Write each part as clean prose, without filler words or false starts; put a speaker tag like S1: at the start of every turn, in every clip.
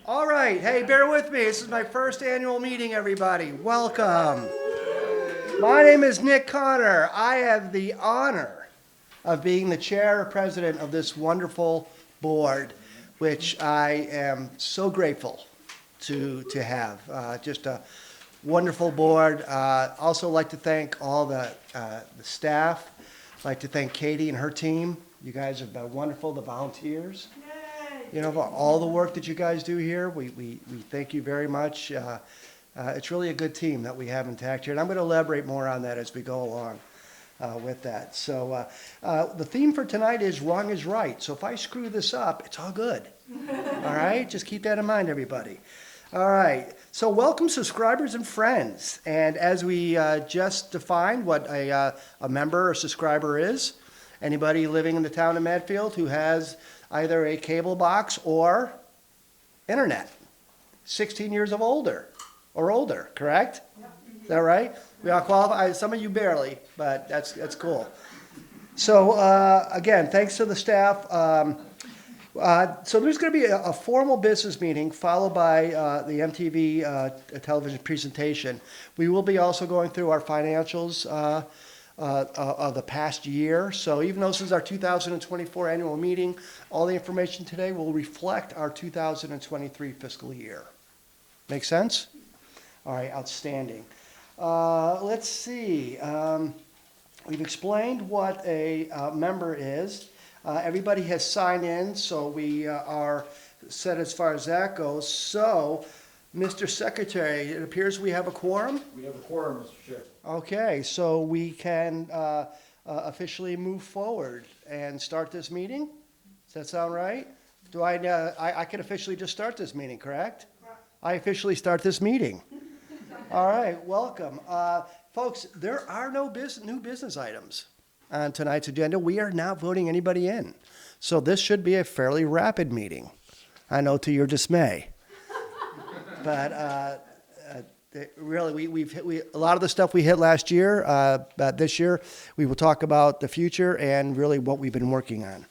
S1: All right, hey, bear with me. This is my first annual meeting, everybody. Welcome. My name is Nick Connor. I have the honor of being the chair or president of this wonderful board, which I am so grateful to have. Just a wonderful board. Also like to thank all the staff. I'd like to thank Katie and her team. You guys have been wonderful, the volunteers. You know, for all the work that you guys do here, we thank you very much. It's really a good team that we have intact here, and I'm going to elaborate more on that as we go along with that. So the theme for tonight is wrong is right. So if I screw this up, it's all good. All right? Just keep that in mind, everybody. All right. So welcome, subscribers and friends. And as we just defined what a member or subscriber is, anybody living in the town of Medfield who has either a cable box or internet, 16 years of older or older, correct? Yep. Is that right? We all qualify. Some of you barely, but that's cool. So again, thanks to the staff. So there's going to be a formal business meeting followed by the MTV television presentation. We will be also going through our financials of the past year. So even though this is our 2024 annual meeting, all the information today will reflect our 2023 fiscal year. Make sense? All right, outstanding. Let's see. We've explained what a member is. Everybody has signed in, so we are set as far as that goes. So, Mr. Secretary, it appears we have a quorum?
S2: We have a quorum, Mr. Chair.
S1: Okay, so we can officially move forward and start this meeting? Does that sound right? Do I can officially just start this meeting, correct? I officially start this meeting. All right, welcome. Folks, there are no new business items on tonight's agenda. We are not voting anybody in. So this should be a fairly rapid meeting. I know, to your dismay. But really, we've hit a lot of the stuff we hit last year. But this year, we will talk about the future and really what we've been working on.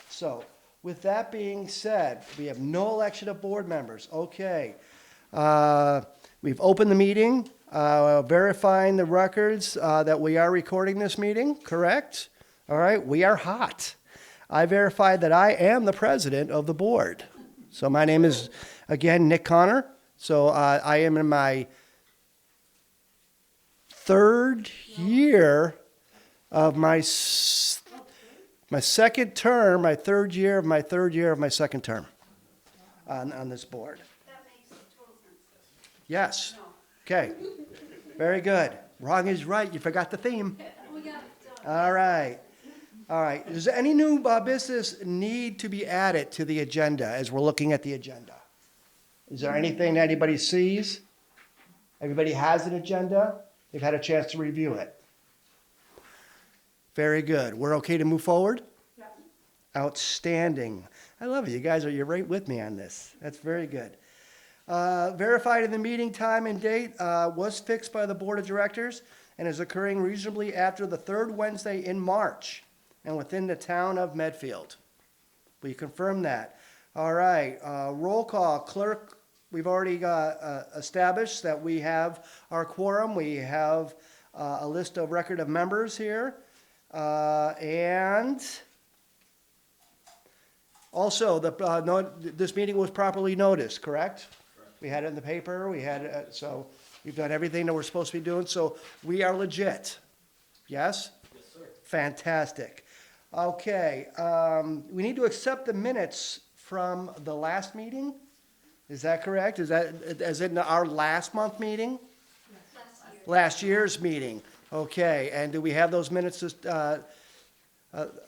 S1: So, with that being said, we have no election of board members. Okay. We've opened the meeting, verifying the records that we are recording this meeting, correct? All right, we are hot. I verified that I am the president of the board. So my name is, again, Nick Connor. So I am in my third year of my second term, my third year of my second term on this board.
S3: That makes total sense.
S1: Yes.
S3: No.
S1: Okay. Very good. Wrong is right. You forgot the theme.
S3: We got it done.
S1: All right. All right. Does any new business need to be added to the agenda as we're looking at the agenda? Is there anything that anybody sees? Everybody has an agenda? They've had a chance to review it. Very good. We're okay to move forward?
S3: Yeah.
S1: Outstanding. I love it. You're right with me on this. That's very good. Verified in the meeting time and date was fixed by the Board of Directors and is occurring reasonably after the third Wednesday in March and within the town of Medfield. Will you confirm that? All right. Roll call. Clerk, we've already established that we have our quorum. We have a list of record of members here. And also, this meeting was properly noticed, correct? We had it in the paper. We had it, so we've done everything that we're supposed to be doing. So we are legit. Yes?
S2: Yes, sir.
S1: Fantastic. Okay. We need to accept the minutes from the last meeting. Is that correct? Is it our last month meeting?
S3: Yes.
S1: Last year's meeting. Okay. And do we have those minutes?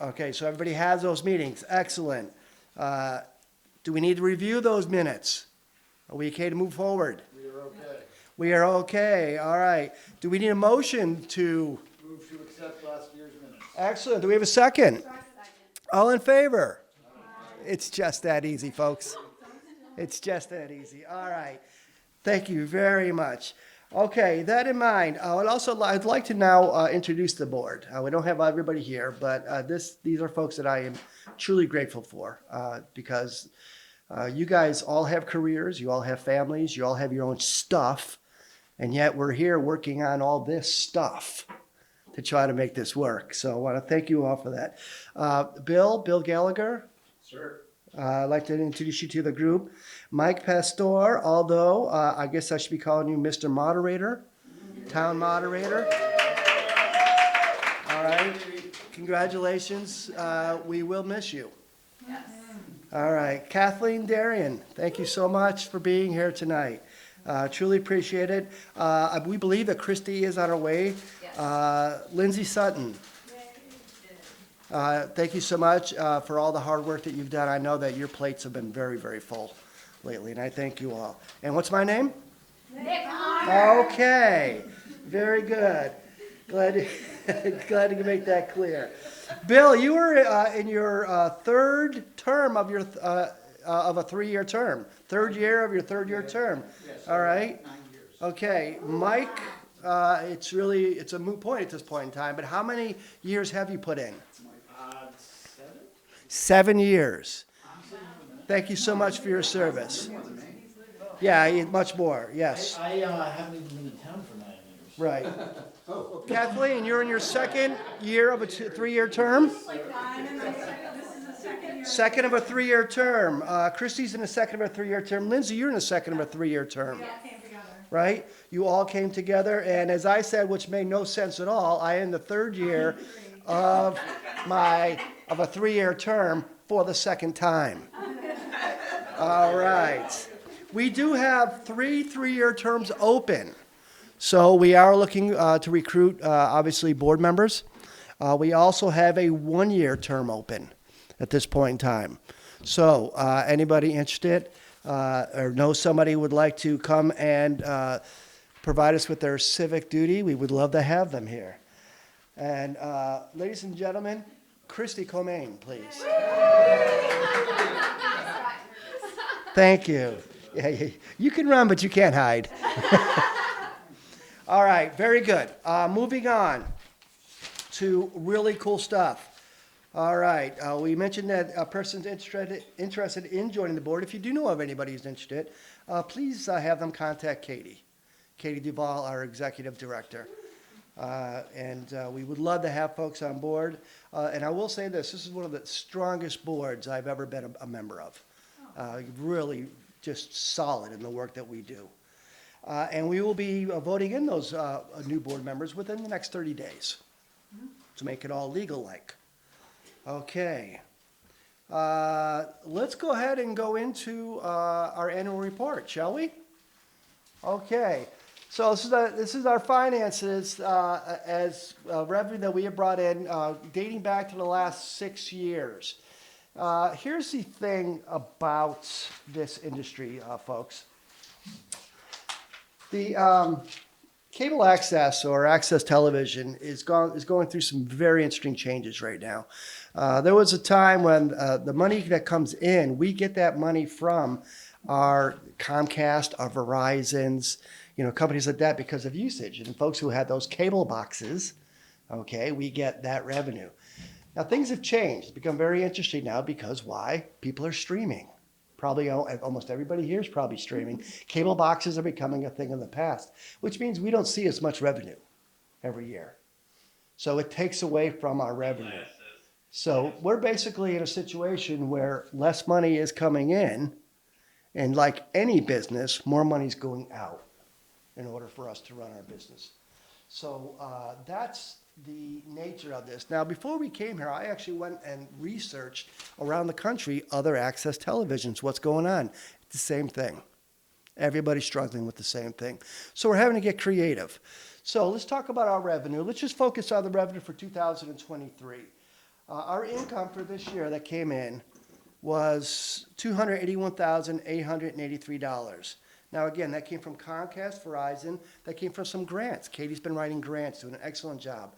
S1: Okay. So everybody has those meetings. Excellent. Do we need to review those minutes? Are we okay to move forward?
S2: We are okay.
S1: We are okay. All right. Do we need a motion to?
S2: Move to accept last year's minutes.
S1: Excellent. Do we have a second? All in favor? It's just that easy, folks. It's just that easy. All right. Thank you very much. Okay, that in mind, I'd like to now introduce the board. We don't have everybody here, but these are folks that I am truly grateful for because You guys all have careers, you all have families, you all have your own stuff, and yet we're here working on all this stuff to try to make this work. So I want to thank you all for that. Bill Gallagher.
S2: Sir.
S1: I'd like to introduce you to the group. Mike Pastor, although I guess I should be calling you Mr. Moderator, Town Moderator. All right. Congratulations. We will miss you.
S3: Yes.
S1: All right. Kathleen Darian, thank you so much for being here tonight. Truly appreciate it. We believe that Christy is on her way.
S3: Yes.
S1: Lindsay Sutton. Thank you so much for all the hard work that you've done. I know that your plates have been very, very full lately, and I thank you all. And what's my name?
S3: Nick Honor.
S1: Okay, very good. Glad to make that clear. Bill, you were in your third term of your of a 3-year term. Third year of your third-year term.
S2: Yes.
S1: All right.
S2: 9 years.
S1: Okay, Mike. It's a moot point at this point in time. But how many years have you put in?
S2: 7?
S1: 7 years. Thank you so much for your service. Yeah, much more. Yes.
S2: I haven't even been in town for 9 years.
S1: Right. Kathleen, you're in your second year of a 3-year term? Second of a 3-year term. Christy's in the second of a 3-year term. Lindsay, you're in the second of a 3-year term. Right? You all came together, and as I said, which made no sense at all, I am the third year of a 3-year term for the second time. All right. We do have 3-year terms open. So we are looking to recruit, obviously, board members. We also have a 1-year term open at this point in time. So anybody interested or know somebody who would like to come and provide us with their civic duty, we would love to have them here. And ladies and gentlemen, Christy Comain, please. Thank you. Yeah, you can run, but you can't hide. All right, very good. Moving on to really cool stuff. All right, we mentioned that a person's interested in joining the board. If you do know of anybody who's interested, please have them contact Katie Duval, our executive director. And we would love to have folks on board. And I will say this is one of the strongest boards I've ever been a member of. Really just solid in the work that we do. And we will be voting in those new board members within the next 30 days to make it all legal-like. Okay. Let's go ahead and go into our annual report, shall we? Okay. So this is our finances as revenue that we have brought in dating back to the last 6 years. Here's the thing about this industry, folks. The cable access or access television is going through some very interesting changes right now. There was a time when the money that comes in, we get that money from our Comcast, our Verizons, companies like that because of usage. And folks who had those cable boxes, okay, we get that revenue. Now things have changed. It's become very interesting now because why? People are streaming. Probably almost everybody here is probably streaming. Cable boxes are becoming a thing of the past, which means we don't see as much revenue every year. So it takes away from our revenue. So we're basically in a situation where less money is coming in, and like any business, more money is going out in order for us to run our business. So that's the nature of this. Now, before we came here, I actually went and researched around the country other access televisions. What's going on? It's the same thing. Everybody's struggling with the same thing. So we're having to get creative. So let's talk about our revenue. Let's just focus on the revenue for 2023. Our income for this year that came in was $281,883. Now, again, that came from Comcast, Verizon. That came from some grants. Katie's been writing grants, doing an excellent job.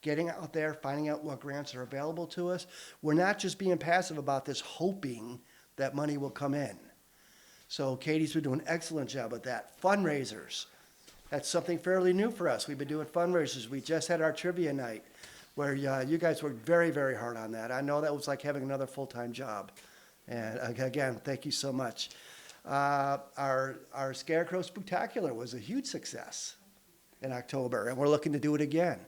S1: Getting out there, finding out what grants are available to us. We're not just being passive about this, hoping that money will come in. So Katie's been doing an excellent job with that. Fundraisers. That's something fairly new for us. We've been doing fundraisers. We just had our trivia night where you guys worked very, very hard on that. I know that was like having another full-time job. And again, thank you so much. Our Scarecrow Spooktacular was a huge success in October, and we're looking to do it again.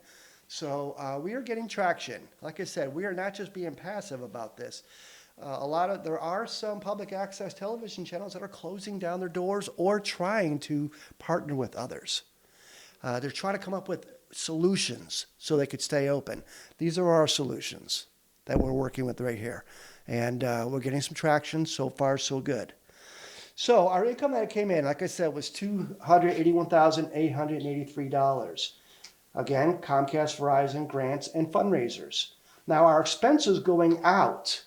S1: So we are getting traction. Like I said, we are not just being passive about this. There are some public access television channels that are closing down their doors or trying to partner with others. They're trying to come up with solutions so they could stay open. These are our solutions that we're working with right here. And we're getting some traction. So far, so good. So our income that came in, like I said, was $281,883. Again, Comcast, Verizon, grants, and fundraisers. Now, our expenses going out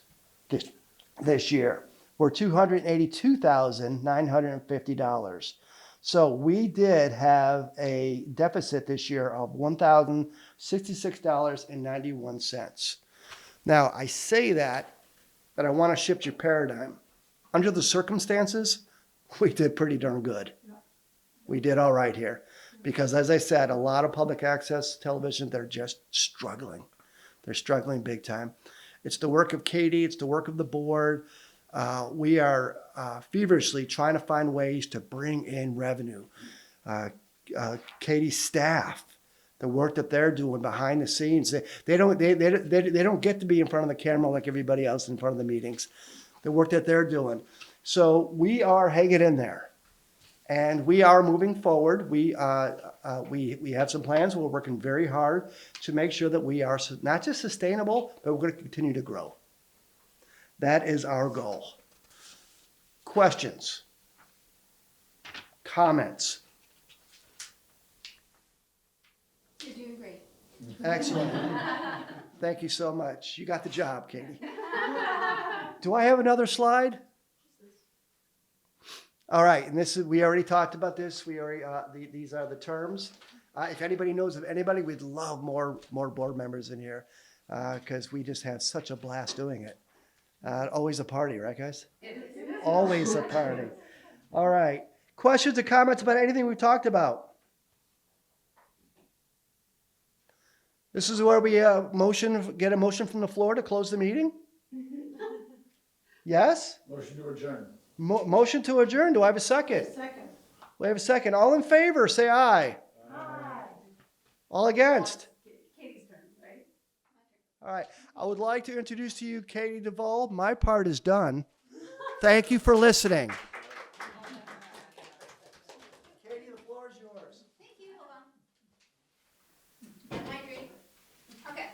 S1: this year were $282,950. So we did have a deficit this year of $1,066.91. Now, I say that, but I want to shift your paradigm. Under the circumstances, we did pretty darn good. We did all right here. Because as I said, a lot of public access television, they're just struggling. They're struggling big time. It's the work of Katie. It's the work of the board. We are feverishly trying to find ways to bring in revenue. Katie's staff, the work that they're doing behind the scenes, they don't get to be in front of the camera like everybody else in front of the meetings. The work that they're doing. So we are hanging in there. And we are moving forward. We have some plans. We're working very hard to make sure that we are not just sustainable, but we're going to continue to grow. That is our goal. Questions? Comments?
S3: You're doing great.
S1: Excellent. Thank you so much. You got the job, Katie. Do I have another slide? All right, and we already talked about this. These are the terms. If anybody knows of anybody, we'd love more board members in here because we just had such a blast doing it. Always a party, right, guys?
S3: It is.
S1: Always a party. All right. Questions or comments about anything we talked about? This is where we get a motion from the floor to close the meeting? Yes?
S2: Motion to adjourn.
S1: Motion to adjourn. Do I have a second?
S3: Second.
S1: We have a second. All in favor, say aye.
S3: Aye.
S1: All against?
S3: Katie's turn, right?
S1: All right. I would like to introduce to you Katie Duvall. My part is done. Thank you for listening. Katie, the floor is yours.
S3: Thank you. Hold on. Hydrate. Okay.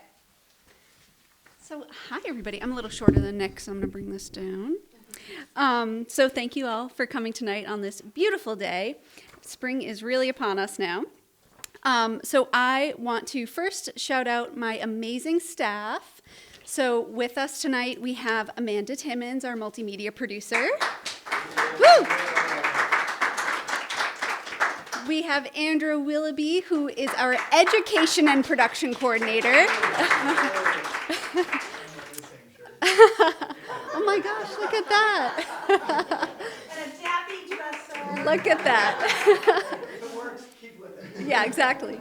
S4: So, hi everybody. I'm a little shorter than Nick, so I'm going to bring this down. So thank you all for coming tonight on this beautiful day. Spring is really upon us now. So I want to first shout out my amazing staff. So with us tonight, we have Amanda Timmons, our multimedia producer. Woo! We have Andrew Willoughby, who is our education and production coordinator. Oh my gosh, look at that.
S3: And a dappy dresser.
S4: Look at that.
S1: If it works, keep with it.
S4: Yeah, exactly.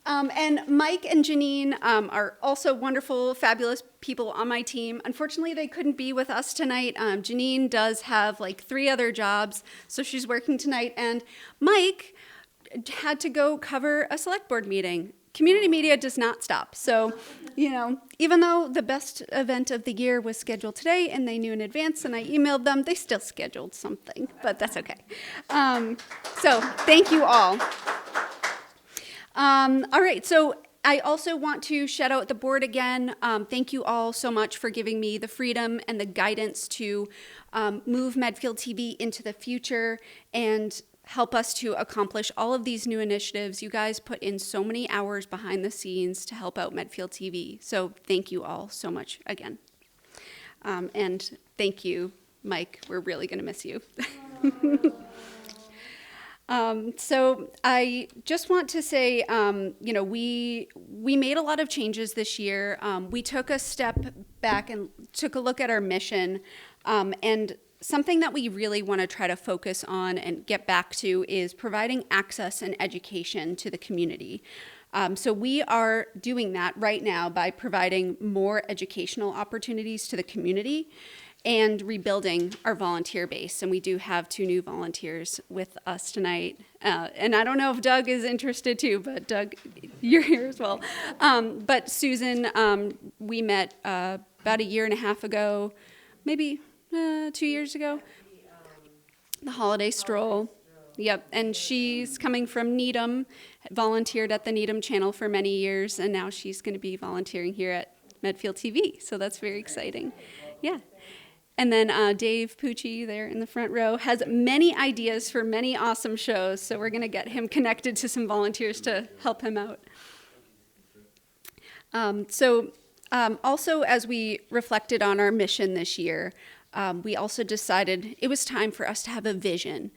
S4: And Mike and Janine are also wonderful, fabulous people on my team. Unfortunately, they couldn't be with us tonight. Janine does have like 3 other jobs, so she's working tonight. And Mike had to go cover a select board meeting. Community media does not stop. So, even though the best event of the year was scheduled today and they knew in advance and I emailed them, they still scheduled something, but that's okay. So thank you all. All right, so I also want to shout out the board again. Thank you all so much for giving me the freedom and the guidance to move Medfield TV into the future and help us to accomplish all of these new initiatives. You guys put in so many hours behind the scenes to help out Medfield TV. So thank you all so much again. And thank you, Mike. We're really going to miss you. So I just want to say, we made a lot of changes this year. We took a step back and took a look at our mission, and something that we really want to try to focus on and get back to is providing access and education to the community. So we are doing that right now by providing more educational opportunities to the community. and rebuilding our volunteer base. And we do have 2 new volunteers with us tonight. And I don't know if Doug is interested too, but Doug, you're here as well. But Susan, we met about a year and a half ago, maybe 2 years ago. The holiday stroll. Yep, and she's coming from Needham, volunteered at the Needham channel for many years, and now she's going to be volunteering here at Medfield TV, so that's very exciting. Yeah. And then Dave Pucci there in the front row has many ideas for many awesome shows, so we're going to get him connected to some volunteers to help him out. Also, as we reflected on our mission this year, we also decided it was time for us to have a vision.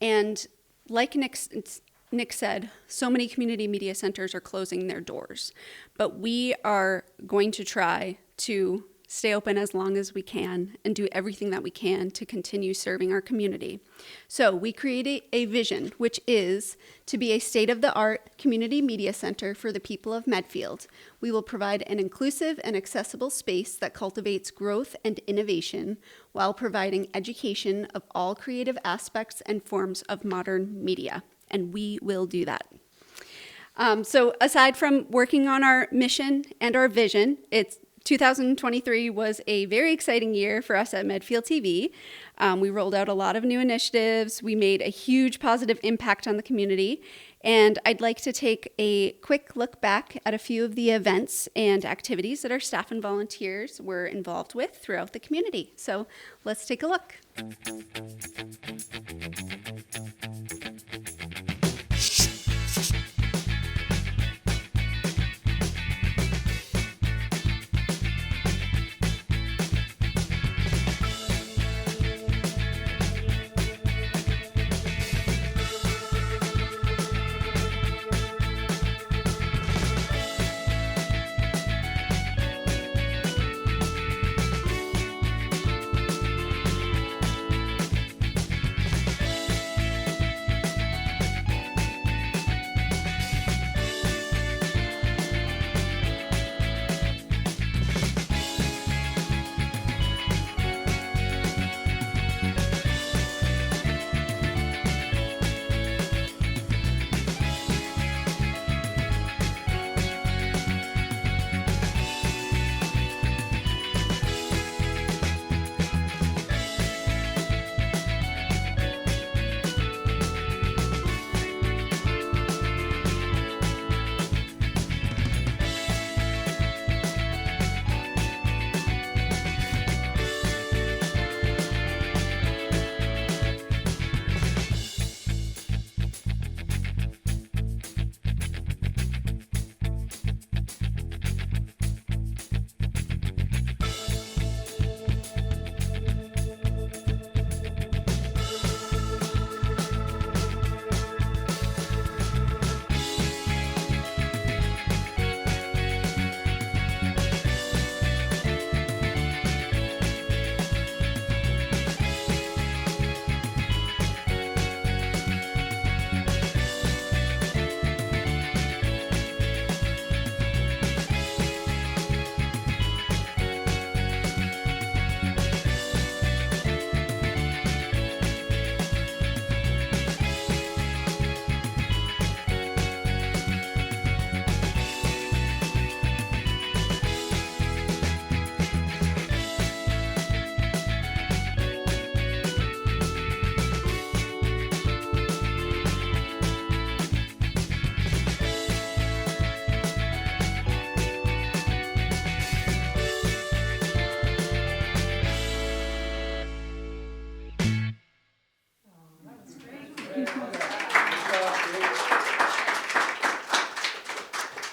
S4: And like Nick said, so many community media centers are closing their doors. But we are going to try to stay open as long as we can and do everything that we can to continue serving our community. So we created a vision, which is to be a state-of-the-art community media center for the people of Medfield. We will provide an inclusive and accessible space that cultivates growth and innovation while providing education of all creative aspects and forms of modern media. And we will do that. So aside from working on our mission and our vision, 2023 was a very exciting year for us at Medfield TV. We rolled out a lot of new initiatives. We made a huge positive impact on the community. And I'd like to take a quick look back at a few of the events and activities that our staff and volunteers were involved with throughout the community. So let's take a look.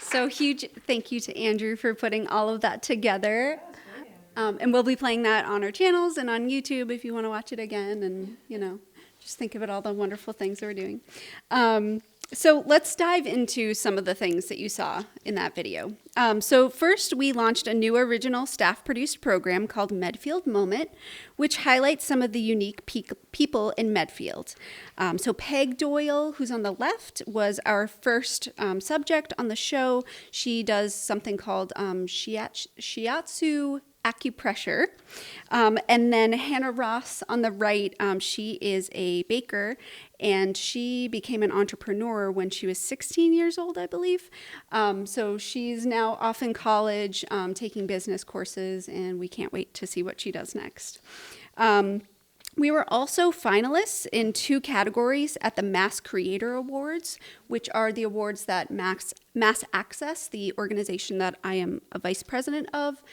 S4: So huge thank you to Andrew for putting all of that together. And we'll be playing that on our channels and on YouTube if you want to watch it again and, just think about all the wonderful things that we're doing. So let's dive into some of the things that you saw in that video. So first, we launched a new original staff-produced program called Medfield Moment, which highlights some of the unique people in Medfield. So Peg Doyle, who's on the left, was our first subject on the show. She does something called shiatsu acupressure. And then Hannah Ross on the right, she is a baker, and she became an entrepreneur when she was 16 years old, I believe. So she's now off in college taking business courses, and we can't wait to see what she does next. We were also finalists in 2 categories at the Mass Creator Awards, which are the awards that Mass Access, the organization that I am a vice president of,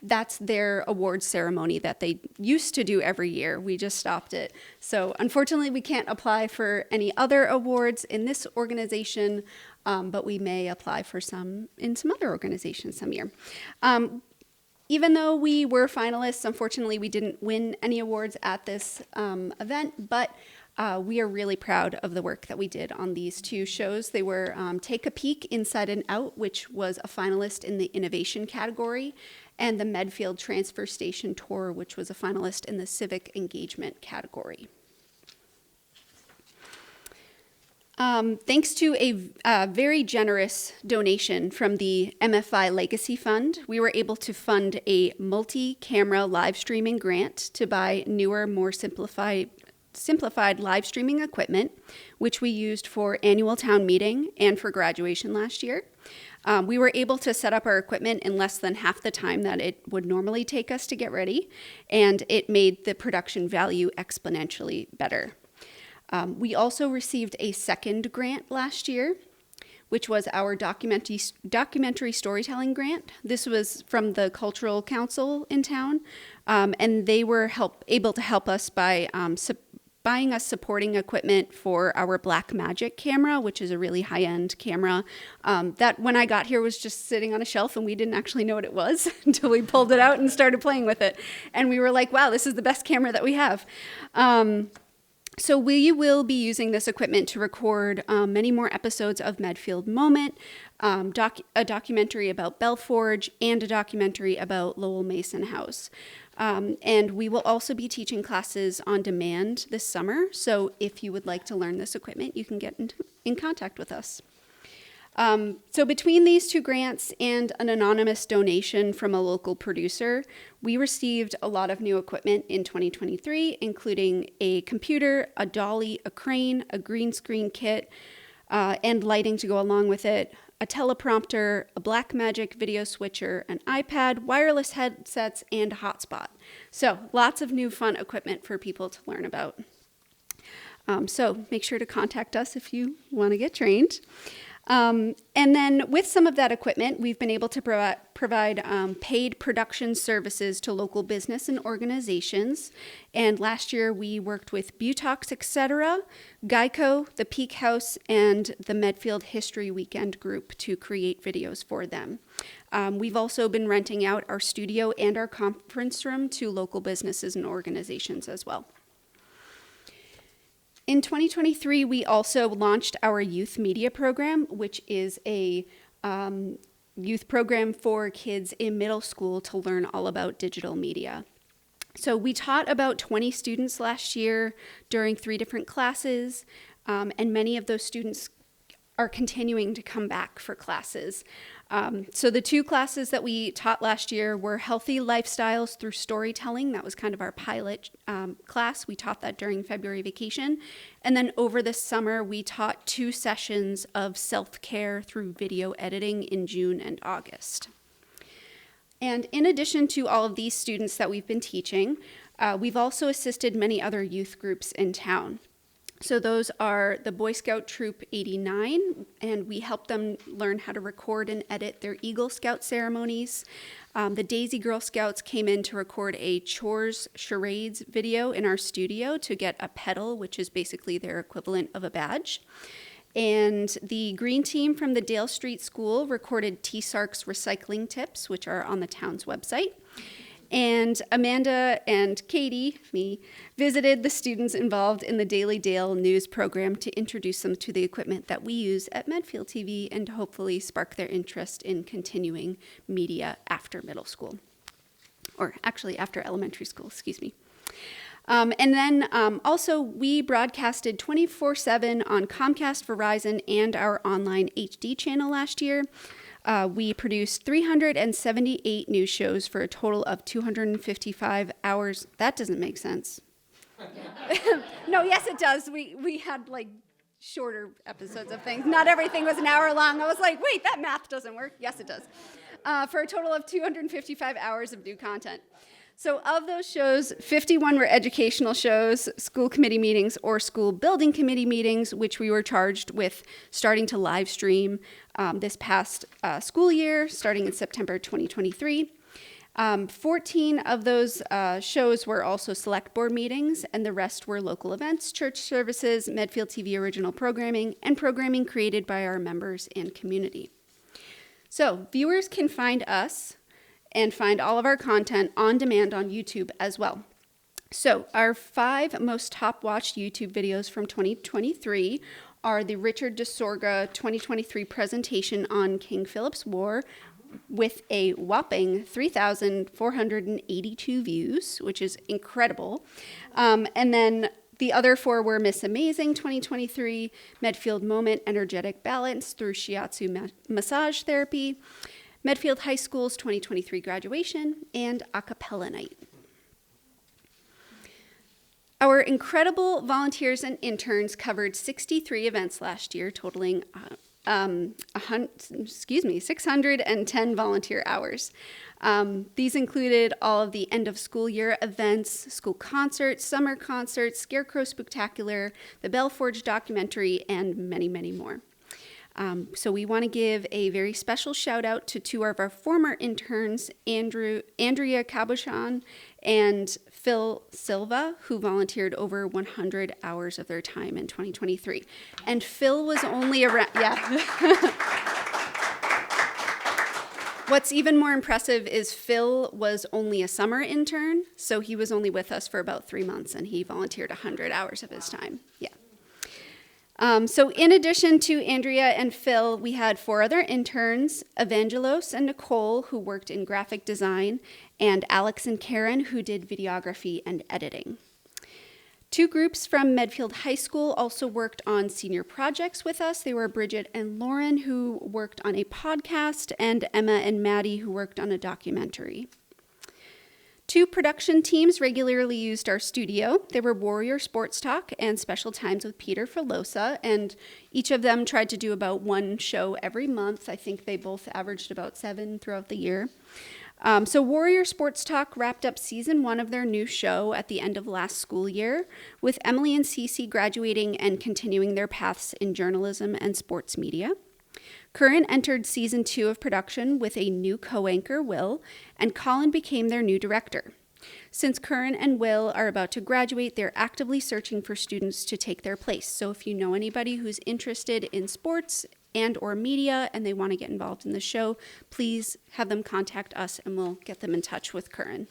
S4: that's their awards ceremony that they used to do every year. We just stopped it. So unfortunately, we can't apply for any other awards in this organization, but we may apply for some in some other organizations some year. Even though we were finalists, unfortunately, we didn't win any awards at this event, but we are really proud of the work that we did on these 2 shows. They were Take a Peek, Inside and Out, which was a finalist in the innovation category, and the Medfield Transfer Station Tour, which was a finalist in the civic engagement category. Thanks to a very generous donation from the MFI Legacy Fund, we were able to fund a multi-camera live streaming grant to buy newer, more simplified live streaming equipment, which we used for annual town meeting and for graduation last year. We were able to set up our equipment in less than half the time that it would normally take us to get ready, and it made the production value exponentially better. We also received a second grant last year, which was our documentary storytelling grant. This was from the Cultural Council in town, and they were able to help us by buying us supporting equipment for our Black Magic camera, which is a really high-end camera that when I got here was just sitting on a shelf, and we didn't actually know what it was until we pulled it out and started playing with it. And we were like, wow, this is the best camera that we have. So we will be using this equipment to record many more episodes of Medfield Moment, a documentary about Belforge, and a documentary about Lowell Mason House. And we will also be teaching classes on demand this summer. So if you would like to learn this equipment, you can get in contact with us. So between these 2 grants and an anonymous donation from a local producer, we received a lot of new equipment in 2023, including a computer, a dolly, a crane, a green screen kit, and lighting to go along with it, a teleprompter, a Blackmagic video switcher, an iPad, wireless headsets, and a hotspot. So lots of new fun equipment for people to learn about. So make sure to contact us if you want to get trained. And then with some of that equipment, we've been able to provide paid production services to local business and organizations. And last year we worked with Butox, etc., Geico, the Peak House, and the Medfield History Weekend group to create videos for them. We've also been renting out our studio and our conference room to local businesses and organizations as well. In 2023, we also launched our youth media program, which is a youth program for kids in middle school to learn all about digital media. So we taught about 20 students last year during 3 different classes, and many of those students are continuing to come back for classes. So the 2 classes that we taught last year were Healthy Lifestyles Through Storytelling. That was kind of our pilot class. We taught that during February vacation. And then over the summer, we taught 2 sessions of self-care through video editing in June and August. And in addition to all of these students that we've been teaching, we've also assisted many other youth groups in town. So those are the Boy Scout Troop 89, and we help them learn how to record and edit their Eagle Scout ceremonies. The Daisy Girl Scouts came in to record a chores charades video in our studio to get a pedal, which is basically their equivalent of a badge. And the Green Team from the Dale Street School recorded T-Sark's recycling tips, which are on the town's website. And Amanda and Katie, me, visited the students involved in the Daily Dale news program to introduce them to the equipment that we use at Medfield TV and to hopefully spark their interest in continuing media after middle school. Or actually after elementary school, excuse me. And then also we broadcasted 24/7 on Comcast, Verizon, and our online HD channel last year. We produced 378 news shows for a total of 255 hours. That doesn't make sense. No, yes, it does. We had like shorter episodes of things. Not everything was an hour long. I was like, wait, that math doesn't work. Yes, it does. For a total of 255 hours of new content. So of those shows, 51 were educational shows, school committee meetings, or school building committee meetings, which we were charged with starting to live stream this past school year, starting in September 2023. 14 of those shows were also select board meetings, and the rest were local events, church services, Medfield TV original programming, and programming created by our members and community. So viewers can find us and find all of our content on demand on YouTube as well. So our 5 most top-watched YouTube videos from 2023 are the Richard DeSorga 2023 presentation on King Philip's War with a whopping 3,482 views, which is incredible. And then the other 4 were Miss Amazing 2023, Medfield Moment Energetic Balance through Shiatsu Massage Therapy, Medfield High School's 2023 graduation, and a cappella night. Our incredible volunteers and interns covered 63 events last year, totaling 610 volunteer hours. These included all of the end of school year events, school concerts, summer concerts, Scarecrow Spooktacular, the Bell Forge documentary, and many, many more. So we want to give a very special shout out to 2 of our former interns, Andrea Cabochon and Phil Silva, who volunteered over 100 hours of their time in 2023. And Phil was only around, yeah. What's even more impressive is Phil was only a summer intern, so he was only with us for about 3 months, and he volunteered 100 hours of his time. Yeah. So in addition to Andrea and Phil, we had 4 other interns, Evangelos and Nicole, who worked in graphic design, and Alex and Karen, who did videography and editing. 2 groups from Medfield High School also worked on senior projects with us. They were Bridget and Lauren, who worked on a podcast, and Emma and Maddie, who worked on a documentary. 2 production teams regularly used our studio. They were Warrior Sports Talk and Special Times with Peter Filosa, and each of them tried to do about 1 show every month. I think they both averaged about 7 throughout the year. So Warrior Sports Talk wrapped up season 1 of their new show at the end of last school year, with Emily and Cece graduating and continuing their paths in journalism and sports media. Curran entered season 2 of production with a new co-anchor, Will, and Colin became their new director. Since Curran and Will are about to graduate, they're actively searching for students to take their place. So if you know anybody who's interested in sports and or media and they want to get involved in the show, please have them contact us and we'll get them in touch with Curran.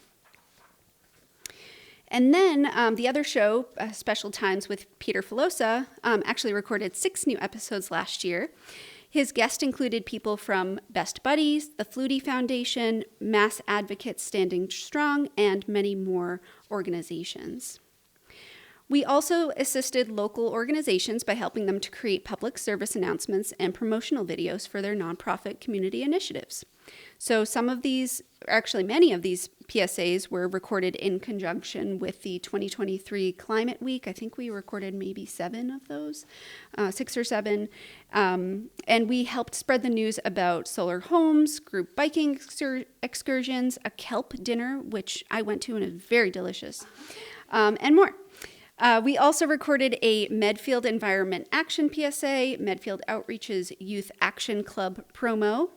S4: And then the other show, Special Times with Peter Filosa, actually recorded 6 new episodes last year. His guests included people from Best Buddies, the Flutie Foundation, Mass Advocates Standing Strong, and many more organizations. We also assisted local organizations by helping them to create public service announcements and promotional videos for their nonprofit community initiatives. So many of these PSAs were recorded in conjunction with the 2023 Climate Week. I think we recorded maybe 7 of those, 6 or 7. And we helped spread the news about solar homes, group biking excursions, a kelp dinner, which I went to and is very delicious, and more. We also recorded a Medfield Environment Action PSA, Medfield Outreach's Youth Action Club promo,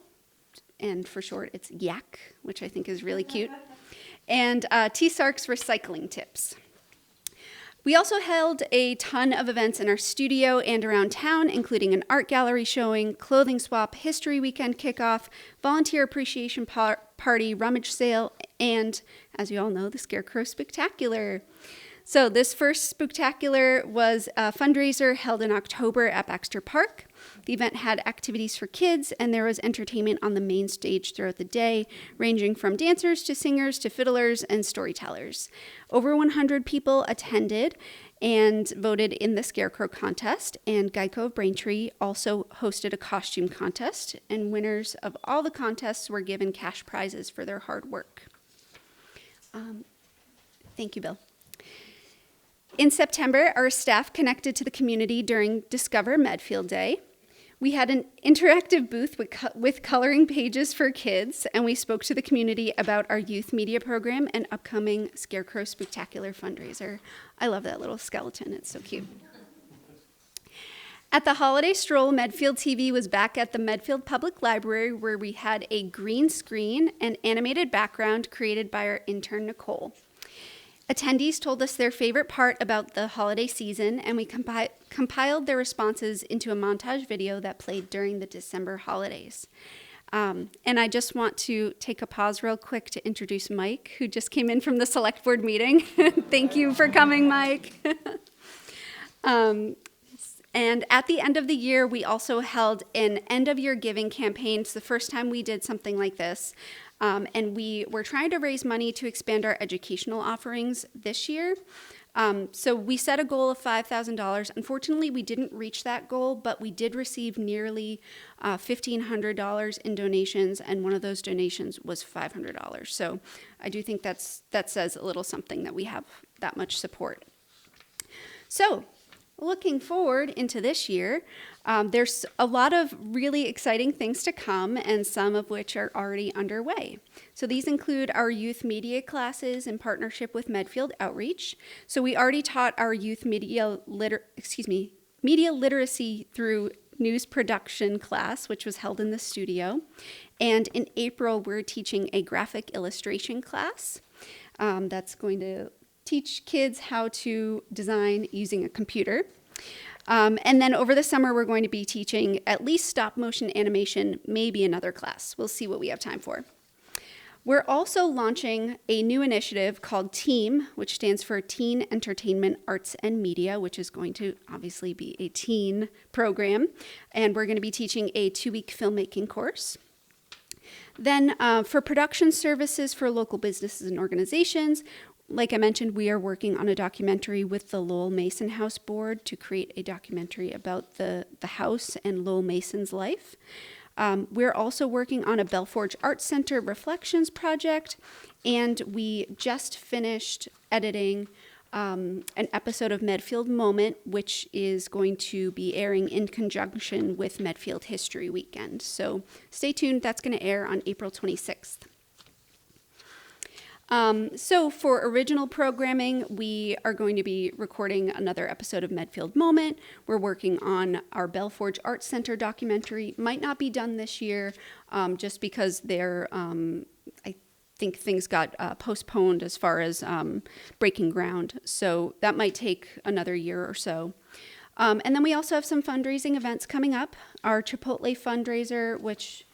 S4: and for short, it's YAC, which I think is really cute, and T-Sark's recycling tips. We also held a ton of events in our studio and around town, including an art gallery showing, clothing swap, history weekend kickoff, volunteer appreciation party, rummage sale, and, as you all know, the Scarecrow Spectacular. So this first Spooktacular was a fundraiser held in October at Baxter Park. The event had activities for kids, and there was entertainment on the main stage throughout the day, ranging from dancers to singers to fiddlers and storytellers. Over 100 people attended and voted in the Scarecrow contest, and Geico of Braintree also hosted a costume contest, and winners of all the contests were given cash prizes for their hard work. Thank you, Bill. In September, our staff connected to the community during Discover Medfield Day. We had an interactive booth with coloring pages for kids, and we spoke to the community about our youth media program and upcoming Scarecrow Spooktacular fundraiser. I love that little skeleton. It's so cute. At the holiday stroll, Medfield TV was back at the Medfield Public Library, where we had a green screen and animated background created by our intern, Nicole. Attendees told us their favorite part about the holiday season, and we compiled their responses into a montage video that played during the December holidays. And I just want to take a pause real quick to introduce Mike, who just came in from the select board meeting. Thank you for coming, Mike. And at the end of the year, we also held an end-of-year giving campaign. It's the first time we did something like this. And we were trying to raise money to expand our educational offerings this year. So we set a goal of $5,000. Unfortunately, we didn't reach that goal, but we did receive nearly $1,500 in donations, and one of those donations was $500. So I do think that says a little something that we have that much support. So looking forward into this year, there's a lot of really exciting things to come, and some of which are already underway. So these include our youth media classes in partnership with Medfield Outreach. So we already taught our youth media literacy through news production class, which was held in the studio. And in April, we're teaching a graphic illustration class that's going to teach kids how to design using a computer. And then over the summer, we're going to be teaching at least stop motion animation, maybe another class. We'll see what we have time for. We're also launching a new initiative called TEAM, which stands for Teen Entertainment Arts and Media, which is going to obviously be a teen program. And we're going to be teaching a 2-week filmmaking course. Then for production services for local businesses and organizations, like I mentioned, we are working on a documentary with the Lowell Mason House Board to create a documentary about the house and Lowell Mason's life. We're also working on a Belforge Arts Center Reflections project, and we just finished editing an episode of Medfield Moment, which is going to be airing in conjunction with Medfield History Weekend. So stay tuned, that's going to air on April 26th. So for original programming, we are going to be recording another episode of Medfield Moment. We're working on our Belforge Arts Center documentary. Might not be done this year, just because I think things got postponed as far as breaking ground. So that might take another year or so. And then we also have some fundraising events coming up. Our Chipotle fundraiser, which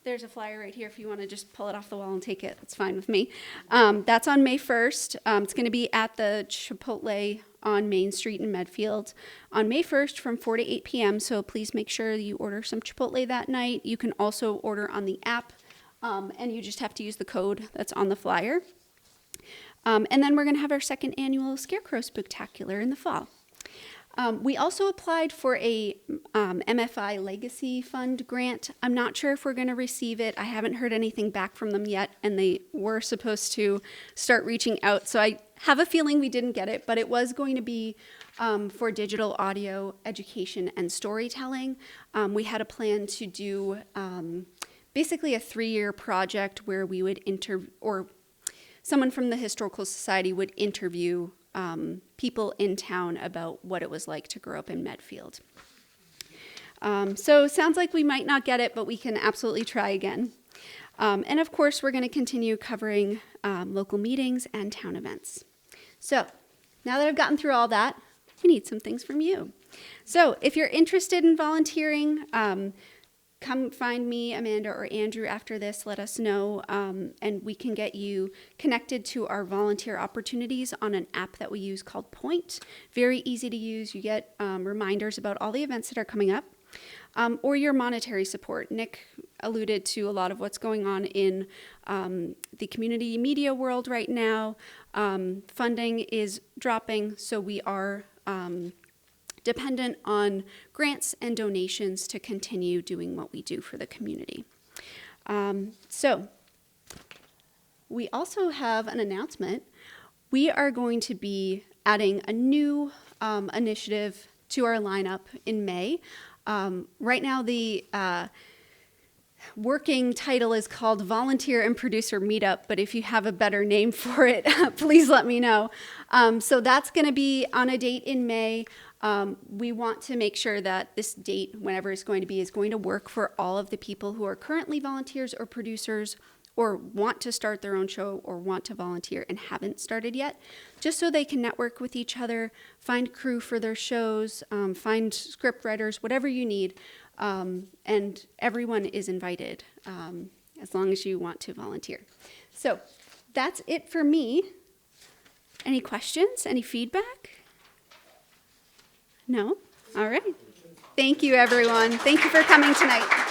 S4: there's a flyer right here if you want to just pull it off the wall and take it. That's fine with me. That's on May 1st. It's going to be at the Chipotle on Main Street in Medfield on May 1st from 4 to 8 p.m. So please make sure you order some Chipotle that night. You can also order on the app, and you just have to use the code that's on the flyer. And then we're going to have our second annual Scarecrow Spooktacular in the fall. We also applied for a MFI Legacy Fund grant. I'm not sure if we're going to receive it. I haven't heard anything back from them yet, and they were supposed to start reaching out. So I have a feeling we didn't get it, but it was going to be for digital audio education and storytelling. We had a plan to do basically a 3-year project where we would someone from the Historical Society would interview people in town about what it was like to grow up in Medfield. So it sounds like we might not get it, but we can absolutely try again. And of course, we're going to continue covering local meetings and town events. So now that I've gotten through all that, we need some things from you. So if you're interested in volunteering, come find me, Amanda, or Andrew after this. Let us know, and we can get you connected to our volunteer opportunities on an app that we use called Point. Very easy to use. You get reminders about all the events that are coming up, or your monetary support. Nick alluded to a lot of what's going on in the community media world right now. Funding is dropping, so we are dependent on grants and donations to continue doing what we do for the community. So we also have an announcement. We are going to be adding a new initiative to our lineup in May. Right now, the working title is called Volunteer and Producer Meetup, but if you have a better name for it, please let me know. So that's going to be on a date in May. We want to make sure that this date, whenever it's going to be, is going to work for all of the people who are currently volunteers or producers or want to start their own show or want to volunteer and haven't started yet, just so they can network with each other, find crew for their shows, find script writers, whatever you need. And everyone is invited, as long as you want to volunteer. So that's it for me. Any questions? Any feedback? No? All right. Thank you, everyone. Thank you for coming tonight.